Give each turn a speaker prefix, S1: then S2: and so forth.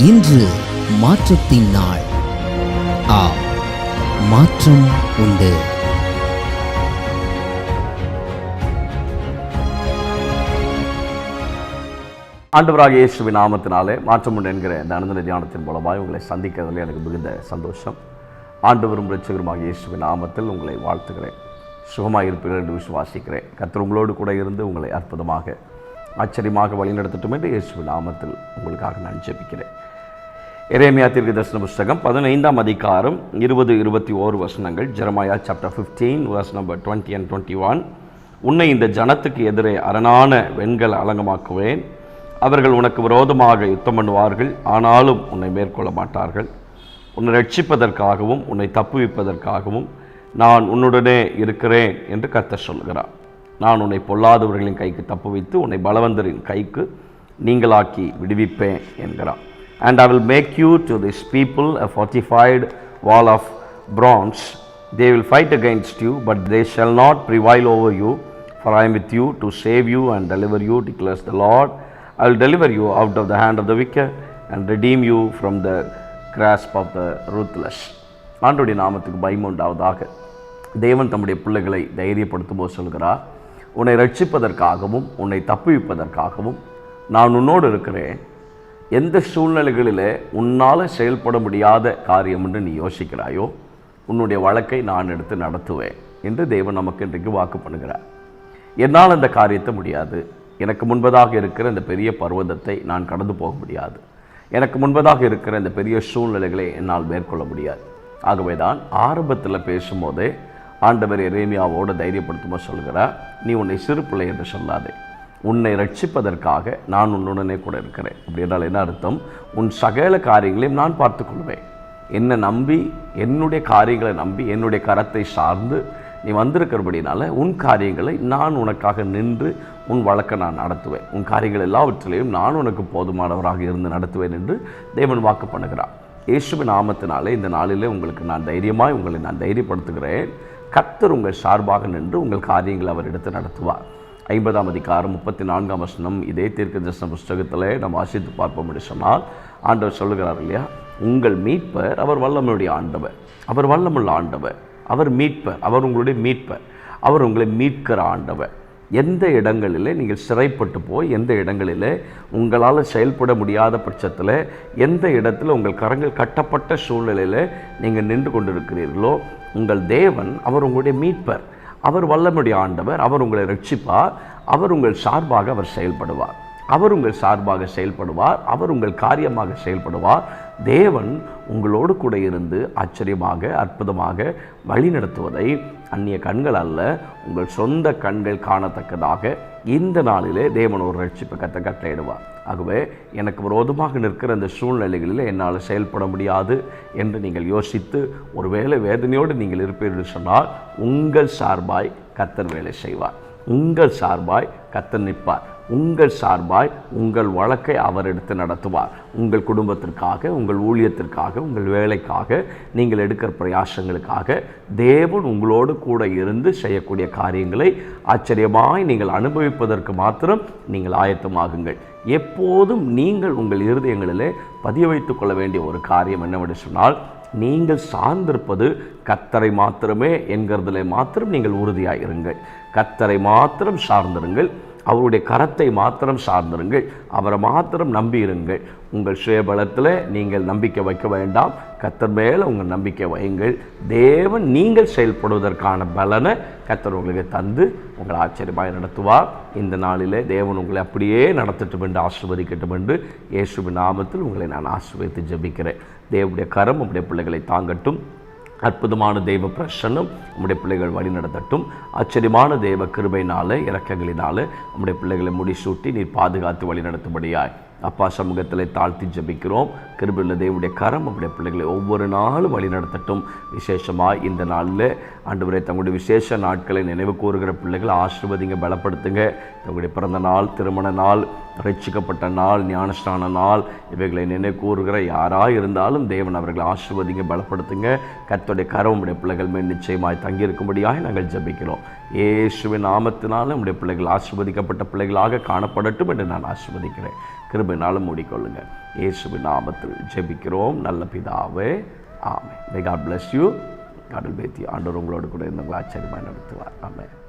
S1: இன்று மாற்றத்தின் நாள். மாற்றம் உண்டு.
S2: ஆண்டவராகிய இயேசுவின் நாமத்தினாலே மாற்றம் உண்டு என்கிற இந்த அனுதின தியானத்தின் மூலமாக உங்களை சந்திக்கிறதுல எனக்கு மிகுந்த சந்தோஷம். ஆண்டவரும் இரட்சகருமாகிய இயேசுவின் நாமத்தில் உங்களை வாழ்த்துகிறேன். சுகமாக இருப்பீர்கள் என்று விசுவாசிக்கிறேன். கர்த்தர் உங்களோடு கூட இருந்து உங்களை அற்புதமாக ஆச்சரியமாக வழிநடத்தட்டும் என்று இயேசுவின் நாமத்தில் உங்களுக்காக நான் ஜெபிக்கிறேன். எரேமியா தீர்க்கதரிசன புஸ்தகம் 15ஆம் அதிகாரம் 20-21 வசனங்கள். Jeremiah chapter 15 verse number 20 and 21. உன்னை இந்த ஜனத்துக்கு எதிரே அரணான வெண்கல அலங்கமாக்குவேன். அவர்கள் உனக்கு விரோதமாக யுத்தம் பண்ணுவார்கள், ஆனாலும் உன்னை மேற்கொள்ள மாட்டார்கள். உன்னை ரட்சிப்பதற்காகவும் உன்னை தப்புவிப்பதற்காகவும் நான் உன்னுடனே இருக்கிறேன் என்று கர்த்தர் சொல்கிறார். நான் உன்னை பொல்லாதவர்களின் கைக்கு தப்புவித்து உன்னை பலவந்தரின் கைக்கு நீங்களாக்கி விடுவிப்பேன் என்கிறார். And I will make you to this people a fortified wall of bronze. They will fight against you, but they shall not prevail over you. For I am with you to save you and deliver you, declares the Lord. I will deliver you out of the hand of the wicked and redeem you from the grasp of the ruthless. ஆண்டவருடைய நாமத்துக்கு மகிமை உண்டாவதாக. தேவன் தம்முடைய பிள்ளைகளை தைரியப்படுத்தும் போது சொல்கிறார், உன்னை ரட்சிப்பதற்காகவும் உன்னை தப்புவிப்பதற்காகவும் நான் உன்னோடு இருக்கிறேன். எந்த சூழ்நிலைகளிலே உன்னால் செயல்பட முடியாத காரியம் என்று நீ யோசிக்கிறாயோ, உன்னுடைய வழக்கை நான் எடுத்து நடத்துவேன் என்று தேவன் நமக்கு இன்றைக்கு வாக்கு பண்ணுகிறார். என்னால் அந்த காரியத்தை முடியாது. எனக்கு முன்பதாக இருக்கிற இந்த பெரிய பர்வதத்தை நான் கடந்து போக முடியாது. எனக்கு முன்பதாக இருக்கிற இந்த பெரிய சூழ்நிலைகளை என்னால் மேற்கொள்ள முடியாது. ஆகவே தான் ஆரம்பத்தில் பேசும்போதே ஆண்டவர் எரேமியாவோடு தைரியப்படுத்தும்போது சொல்கிறார், நீ உன்னை சிறு பிள்ளை என்று சொல்லாதே, உன்னை ரட்சிப்பதற்காக நான் உன்னுடனே கூட இருக்கிறேன். அப்படி என்றால் என்ன அர்த்தம்? உன் சகல காரியங்களையும் நான் பார்த்துக்கொள்வேன். என்னை நம்பி, என்னுடைய காரியங்களை நம்பி, என்னுடைய கரத்தை சார்ந்து நீ வந்திருக்கிறபடினால உன் காரியங்களை நான் உனக்காக நின்று உன் வழக்கை நான் நடத்துவேன். உன் காரியங்கள் எல்லாவற்றிலையும் நான் உனக்கு போதுமானவராக இருந்து நடத்துவேன் என்று தேவன் வாக்கு பண்ணுகிறார். இயேசுவின் நாமத்தினாலே இந்த நாளிலே உங்களுக்கு நான் தைரியமாய் உங்களை நான் தைரியப்படுத்துகிறேன். கர்த்தர் உங்கள் சார்பாக நின்று உங்கள் காரியங்களை அவர் எடுத்து நடத்துவார். 50ஆம் அதிகாரம் 34ஆம் வசனம் இதே தீர்க்கதரிசன புஸ்தகத்தில் நம்ம வாசித்து பார்ப்போம் என்று சொன்னால் ஆண்டவர் சொல்லுகிறார் இல்லையா, உங்கள் மீட்பர் அவர் வல்லமையுடைய ஆண்டவர், அவர் வல்லமுள்ள ஆண்டவர், அவர் மீட்பர், அவர் உங்களுடைய மீட்பர், அவர் உங்களை மீட்கிற ஆண்டவர். எந்த இடங்களிலே நீங்கள் சிறைப்பட்டு போய், எந்த இடங்களிலே உங்களால் செயல்பட முடியாத பட்சத்தில், எந்த இடத்துல உங்கள் கரங்கள் கட்டப்பட்ட சூழ்நிலையில் நீங்கள் நின்று கொண்டிருக்கிறீர்களோ, உங்கள் தேவன் அவர் உங்களுடைய மீட்பர், அவர் வல்லமையுடைய ஆண்டவர், அவர் உங்களை ரட்சிப்பார், அவர் உங்கள் சார்பாக அவர் செயல்படுவார், அவர் உங்கள் சார்பாக செயல்படுவார், அவர் உங்கள் காரியமாக செயல்படுவார். தேவன் உங்களோடு கூட இருந்து ஆச்சரியமாக அற்புதமாக வழி நடத்துவதை அந்நிய கண்கள் அல்ல, உங்கள் சொந்த கண்கள் காணத்தக்கதாக இந்த நாளிலே தேவன் ஒரு ரட்சிப்பை கட்டளையிடுவார். ஆகவே எனக்கு விரோதமாக நிற்கிற அந்த சூழ்நிலைகளில் என்னால் செயல்பட முடியாது என்று நீங்கள் யோசித்து ஒருவேளை வேதனையோடு நீங்கள் இருப்பீர்கள் சொன்னால், உங்கள் சார்பாய் கர்த்தர் வேலை செய்வார், உங்கள் சார்பாய் கர்த்தர் நிற்பார், உங்கள் சார்பாய் உங்கள் வழக்கை அவர் எடுத்து நடத்துவார். உங்கள் குடும்பத்திற்காக, உங்கள் ஊழியத்திற்காக, உங்கள் வேலைக்காக, நீங்கள் எடுக்கிற பிரயாசங்களுக்காக தேவன் உங்களோடு கூட இருந்து செய்யக்கூடிய காரியங்களை ஆச்சரியமாய் நீங்கள் அனுபவிப்பதற்கு மாத்திரம் நீங்கள் ஆயத்தமாகுங்கள். எப்போதும் நீங்கள் உங்கள் இருதயங்களிலே பதிய வைத்துக் கொள்ள வேண்டிய ஒரு காரியம் என்னவென்று சொன்னால், நீங்கள் சார்ந்திருப்பது கர்த்தரை மாத்திரமே என்கிறதிலே மாத்திரம் நீங்கள் உறுதியாக இருங்கள். கர்த்தரை மாத்திரம் சார்ந்திருங்கள், அவருடைய கரத்தை மாத்திரம் சார்ந்திருங்கள், அவரை மாத்திரம் நம்பியிருங்கள். உங்கள் சுயபலத்தில் நீங்கள் நம்பிக்கை வைக்க வேண்டாம், கர்த்தர் மேலே உங்கள் நம்பிக்கை வையுங்கள். தேவன் நீங்கள் செயல்படுவதற்கான பலனை கர்த்தர் உங்களுக்கு தந்து உங்களை ஆச்சரியமாக நடத்துவார். இந்த நாளிலே தேவன் உங்களை அப்படியே நடத்தட்டும் என்று ஆசீர்வதிக்கட்டும் என்று இயேசுவின் நாமத்தில் உங்களை நான் ஆசீர்வதித்து ஜெபிக்கிறேன். தேவனுடைய கரம் உங்களுடைய பிள்ளைகளை தாங்கட்டும். அற்புதமான தெய்வ பிரசன்னம் நம்முடைய பிள்ளைகள் வழி நடத்தட்டும். ஆச்சரியமான தெய்வ கிருபையினால, இரக்கங்களினால நம்முடைய பிள்ளைகளை முடிசூட்டி நீர் பாதுகாத்து வழி நடத்தும்படியாய் அப்பா சமூகத்தில் தாழ்த்தி ஜெபிக்கிறோம். கிருபையுள்ள தேவனுடைய கரம் நம்முடைய பிள்ளைகளை ஒவ்வொரு நாளும் வழி நடத்தட்டும். விசேஷமாக இந்த நாளில் ஆண்டவரே தங்களுடைய விசேஷ நாட்களை நினைவு கூறுகிற பிள்ளைகளை ஆசீர்வதிங்க, பலப்படுத்துங்க. தங்களுடைய பிறந்த நாள், திருமண நாள், ரட்சிக்கப்பட்ட நாள், ஞானஸ்நான நாள், இவைகளை நினைவு கூறுகிற யாராக இருந்தாலும் தேவன் அவர்களை ஆசீர்வதிங்க, பலப்படுத்துங்க. கர்த்தருடைய கரம் உடைய பிள்ளைகள் மேல் நிச்சயமாய் தங்கியிருக்கும்படியாக நாங்கள் ஜெபிக்கிறோம். இயேசுவின் நாமத்தினால நம்முடைய பிள்ளைகள் ஆசீர்வதிக்கப்பட்ட பிள்ளைகளாக காணப்படட்டும் என்று நான் ஆசீர்வதிக்கிறேன். கிருபையினாலும் மூடிக்கொள்ளுங்க. இயேசுவின் நாமத்தில் ஜெபிக்கிறோம் நல்ல பிதாவே, ஆமென். May God bless you. God will be with you. ஆண்டவர் உங்களோடு கூட இருந்தவங்களை ஆச்சரியமாக நடத்துவார். ஆமென்.